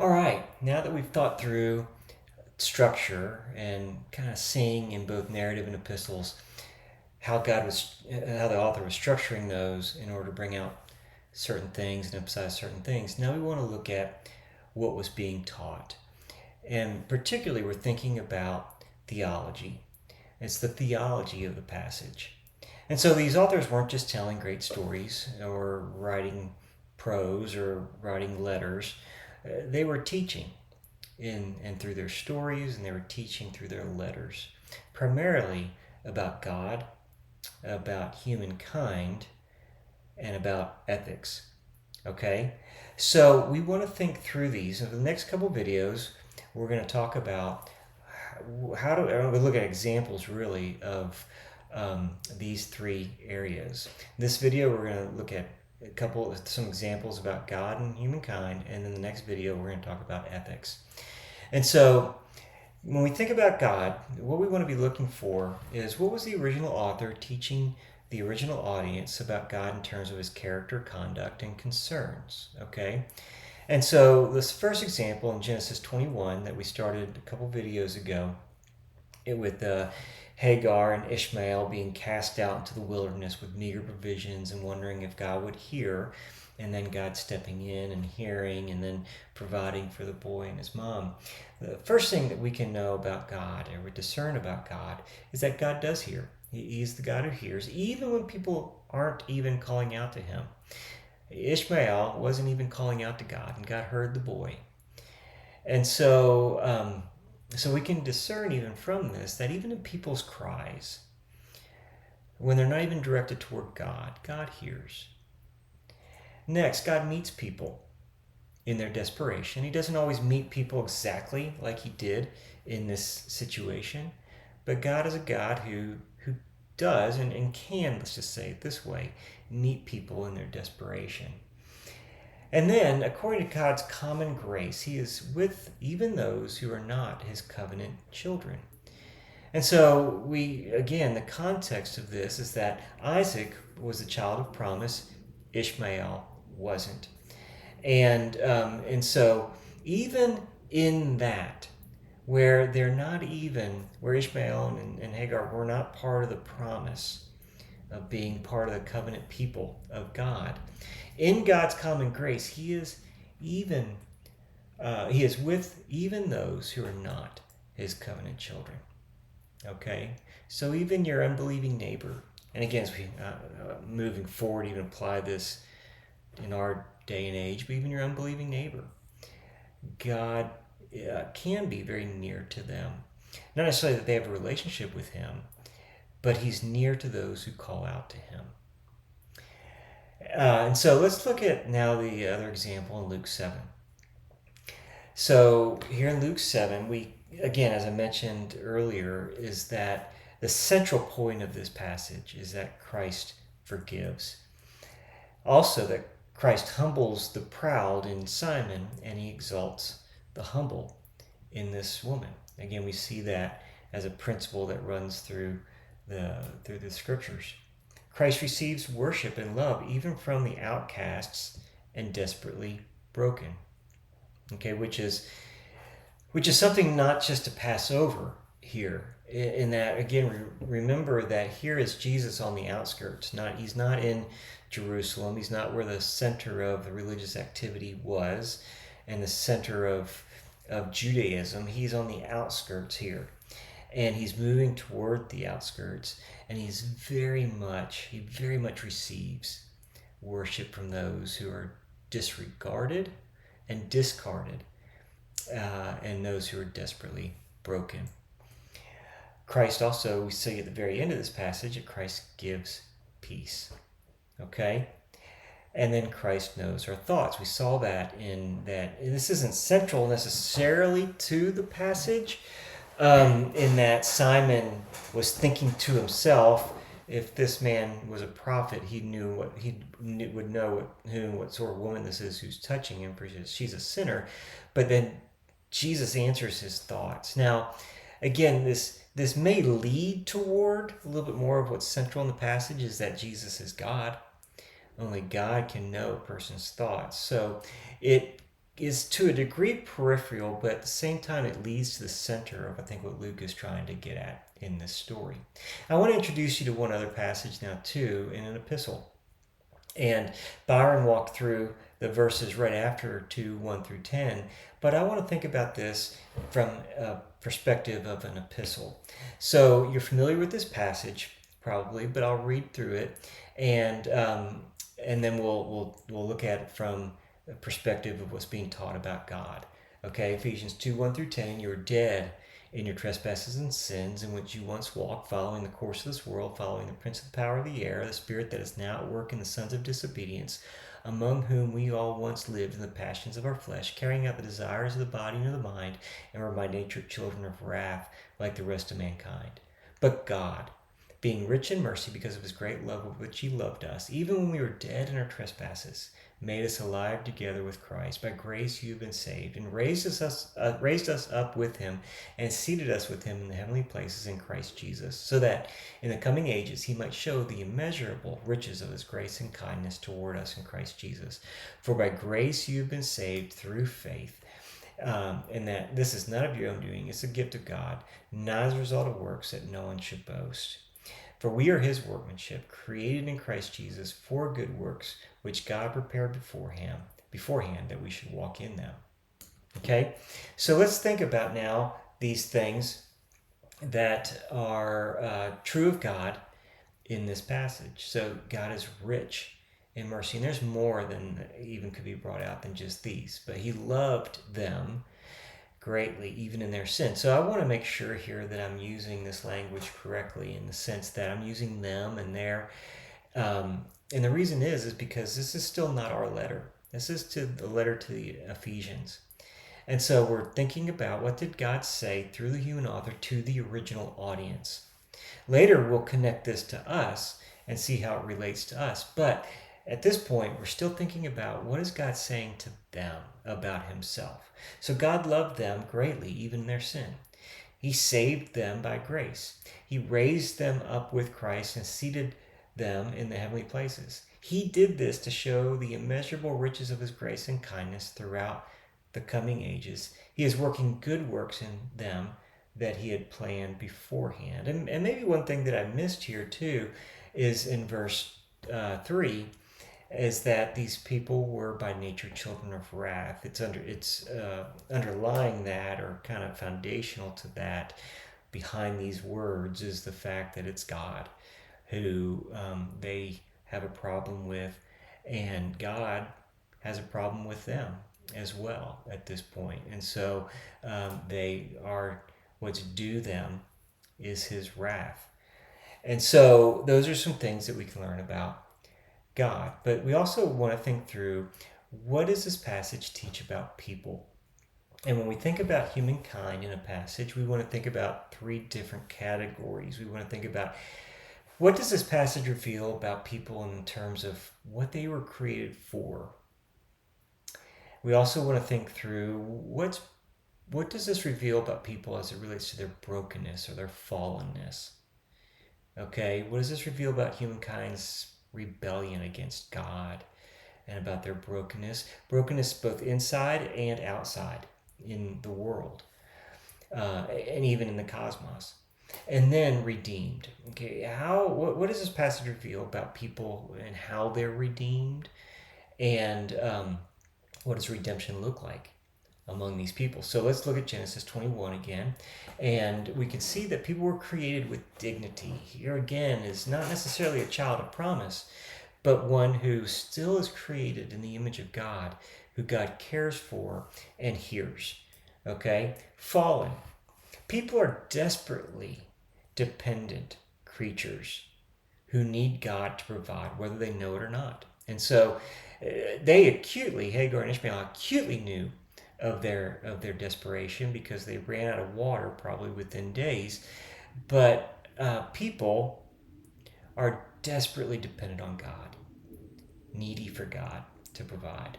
All right, now that we've thought through structure and kind of seeing in both narrative and epistles how the author was structuring those in order to bring out certain things and emphasize certain things, now we want to look at what was being taught. And particularly, we're thinking about theology. It's the theology of the passage. And so these authors weren't just telling great stories or writing prose or writing letters. They were teaching in and through their stories, and they were teaching through their letters, primarily about God, about humankind, and about ethics. Okay? So we want to think through these. In the next couple videos, we're going to talk about we look at examples really of these three areas. In this video, we're going to look at some examples about God and humankind, and in the next video, we're going to talk about ethics. And so, when we think about God, what we want to be looking for is what was the original author teaching the original audience about God in terms of his character, conduct, and concerns. Okay? And so, this first example in Genesis 21 that we started a couple videos ago, with Hagar and Ishmael being cast out into the wilderness with meager provisions and wondering if God would hear, and then God stepping in and hearing and then providing for the boy and his mom. The first thing that we can know about God, or we discern about God, is that God does hear. He's the God who hears, even when people aren't even calling out to him. Ishmael wasn't even calling out to God, and God heard the boy. And so we can discern even from this that even in people's cries, when they're not even directed toward God, God hears. Next, God meets people in their desperation. He doesn't always meet people exactly like he did in this situation, but God is a God who does and can, let's just say it this way, meet people in their desperation. And then, according to God's common grace, he is with even those who are not his covenant children. And so, the context of this is that Isaac was the child of promise, Ishmael wasn't. And so, even in that, where Ishmael and Hagar were not part of the promise of being part of the covenant people of God, in God's common grace, he is with even those who are not his covenant children. Okay, so even your unbelieving neighbor, and again, as we moving forward, even apply this in our day and age, but even your unbelieving neighbor, God can be very near to them. Not necessarily that they have a relationship with him, but he's near to those who call out to him. And so let's look at now the other example in Luke 7. So here in Luke 7, we, again, as I mentioned earlier, is that the central point of this passage is that Christ forgives. Also, that Christ humbles the proud in Simon, and he exalts the humble in this woman. Again, we see that as a principle that runs through the scriptures. Christ receives worship and love even from the outcasts and desperately broken. Okay, which is something not just to pass over here. In that, again, remember that here is Jesus on the outskirts. He's not in Jerusalem. He's not where the center of the religious activity was and the center of Judaism. He's on the outskirts here. And he's moving toward the outskirts, and he very much receives worship from those who are disregarded and discarded, and those who are desperately broken. Christ also, we see at the very end of this passage, that Christ gives peace. Okay? And then Christ knows our thoughts. We saw that in that. This isn't central necessarily to the passage, in that Simon was thinking to himself, if this man was a prophet, would know what sort of woman this is who's touching him, because she's a sinner. But then Jesus answers his thoughts. Now, again, this may lead toward a little bit more of what's central in the passage, is that Jesus is God. Only God can know a person's thoughts. So it is to a degree peripheral, but at the same time it leads to the center of, I think, what Luke is trying to get at in this story. I want to introduce you to one other passage now too, in an epistle. And Byron walked through the verses right after 2, 1 through 10, but I want to think about this from a perspective of an epistle. So you're familiar with this passage, probably, but I'll read through it, and then we'll look at it from the perspective of what's being taught about God. Okay, Ephesians 2, 1 through 10, you're dead in your trespasses and sins in which you once walked, following the course of this world, following the prince of the power of the air, the spirit that is now at work in the sons of disobedience, among whom we all once lived in the passions of our flesh, carrying out the desires of the body and of the mind, and were by nature children of wrath, like the rest of mankind. But God, being rich in mercy because of his great love with which he loved us, even when we were dead in our trespasses, made us alive together with Christ. By grace you have been saved, and raised us up with him, and seated us with him in the heavenly places in Christ Jesus, so that in the coming ages he might show the immeasurable riches of his grace and kindness toward us in Christ Jesus. For by grace you have been saved through faith, and that this is not of your own doing, it's a gift of God, not as a result of works, that no one should boast. For we are his workmanship, created in Christ Jesus for good works, which God prepared beforehand that we should walk in them. Okay, so let's think about now these things that are true of God in this passage. So God is rich in mercy, and there's more than even could be brought out than just these, but he loved them greatly, even in their sin. So I want to make sure here that I'm using this language correctly, in the sense that I'm using them and their. And the reason is because this is still not our letter. This is to the letter to the Ephesians. And so we're thinking about, what did God say through the human author to the original audience? Later, we'll connect this to us and see how it relates to us. But at this point, we're still thinking about, what is God saying to them about himself? So God loved them greatly, even in their sin. He saved them by grace. He raised them up with Christ and seated them in the heavenly places. He did this to show the immeasurable riches of his grace and kindness throughout the coming ages. He is working good works in them that he had planned beforehand. And maybe one thing that I missed here too is in verse 3, is that these people were by nature children of wrath. It's underlying that, or kind of foundational to that, behind these words, is the fact that it's God who they have a problem with, and God has a problem with them as well at this point. And so they are, what's due them is his wrath. And so those are some things that we can learn about God. But we also want to think through, what does this passage teach about people? And when we think about humankind in a passage, we want to think about 3 different categories. We want to think about, what does this passage reveal about people in terms of what they were created for? We also want to think through, what does this reveal about people as it relates to their brokenness or their fallenness? Okay, what does this reveal about humankind's rebellion against God, and about their brokenness both inside and outside in the world, and even in the cosmos? And then redeemed. Okay, what does this passage reveal about people and how they're redeemed, and what does redemption look like among these people? So let's look at Genesis 21 again, and we can see that people were created with dignity. Here again is not necessarily a child of promise, but one who still is created in the image of God, who God cares for and hears. Okay? Fallen. People are desperately dependent creatures who need God to provide, whether they know it or not. And so Hagar and Ishmael acutely knew of their desperation, because they ran out of water probably within days. But people are desperately dependent on God, needy for God to provide.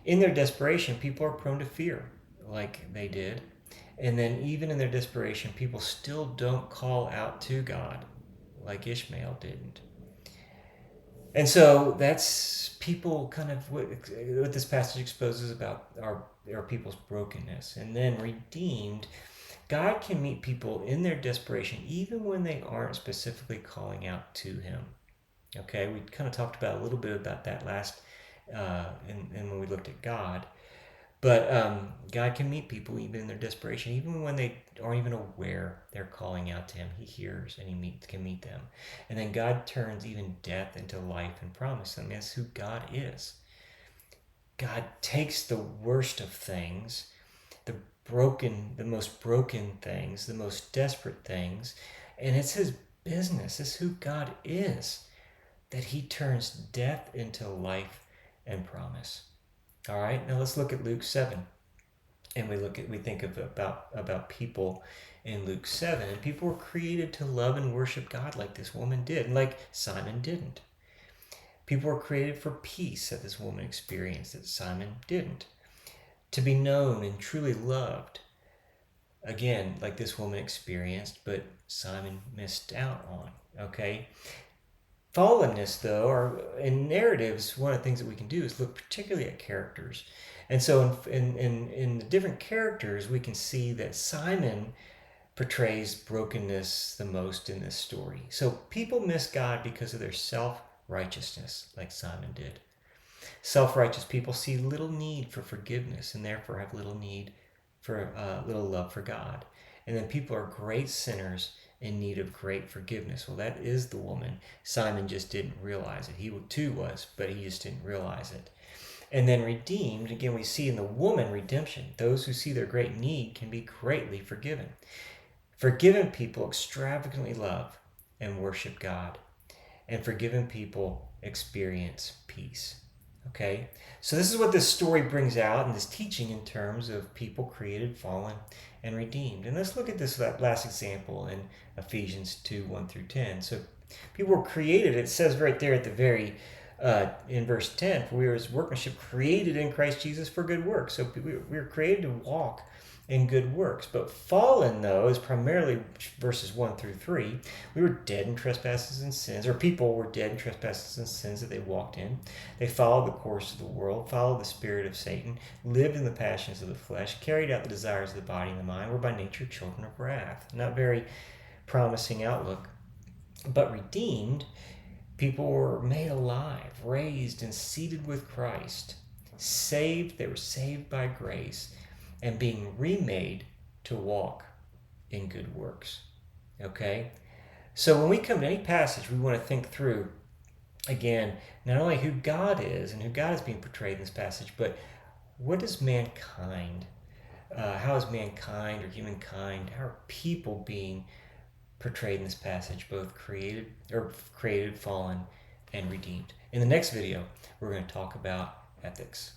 In their desperation, people are prone to fear, like they did. And then even in their desperation, people still don't call out to God, like Ishmael didn't. And so that's people kind of what this passage exposes about our people's brokenness. And then redeemed, God can meet people in their desperation even when they aren't specifically calling out to him. Okay, we kind of talked about a little bit about that last and when we looked at God. But God can meet people even in their desperation, even when they aren't even aware they're calling out to him. He hears and can meet them. And then God turns even death into life and promise. I mean, that's who God is. God takes the worst of things, the most broken things, the most desperate things, and it's his business. It's who God is, that he turns death into life and promise. All right, now let's look at Luke 7. And we think of about people in Luke 7, and people were created to love and worship God like this woman did, and like Simon didn't. People were created for peace that this woman experienced that Simon didn't. To be known and truly loved, again, like this woman experienced, but Simon missed out on. Okay? Fallenness, though, or in narratives, one of the things that we can do is look particularly at characters. And so in the different characters, we can see that Simon portrays brokenness the most in this story. So people miss God because of their self-righteousness, like Simon did. Self-righteous people see little need for forgiveness and therefore have little love for God. And then people are great sinners in need of great forgiveness. Well, that is the woman. Simon just didn't realize it. He too was, but he just didn't realize it. And then redeemed, again, we see in the woman redemption. Those who see their great need can be greatly forgiven. Forgiven people extravagantly love and worship God. And forgiven people experience peace. Okay? So this is what this story brings out in this teaching in terms of people created, fallen, and redeemed. And let's look at this last example in Ephesians 2, 1 through 10. So people were created, it says right there at the very in verse 10, for we are his workmanship created in Christ Jesus for good works. So we were created to walk in good works. But fallen, though, is primarily verses 1 through 3. We were dead in trespasses and sins, or people were dead in trespasses and sins that they walked in. They followed the course of the world, followed the spirit of Satan, lived in the passions of the flesh, carried out the desires of the body and the mind, were by nature children of wrath. Not very promising outlook. But redeemed, people were made alive, raised, and seated with Christ. Saved, they were saved by grace and being remade to walk in good works. Okay? So when we come to any passage, we want to think through, again, not only who God is and who God is being portrayed in this passage, but what is mankind? How is mankind or humankind, how are people being portrayed in this passage, both created, fallen, and redeemed? In the next video, we're going to talk about ethics.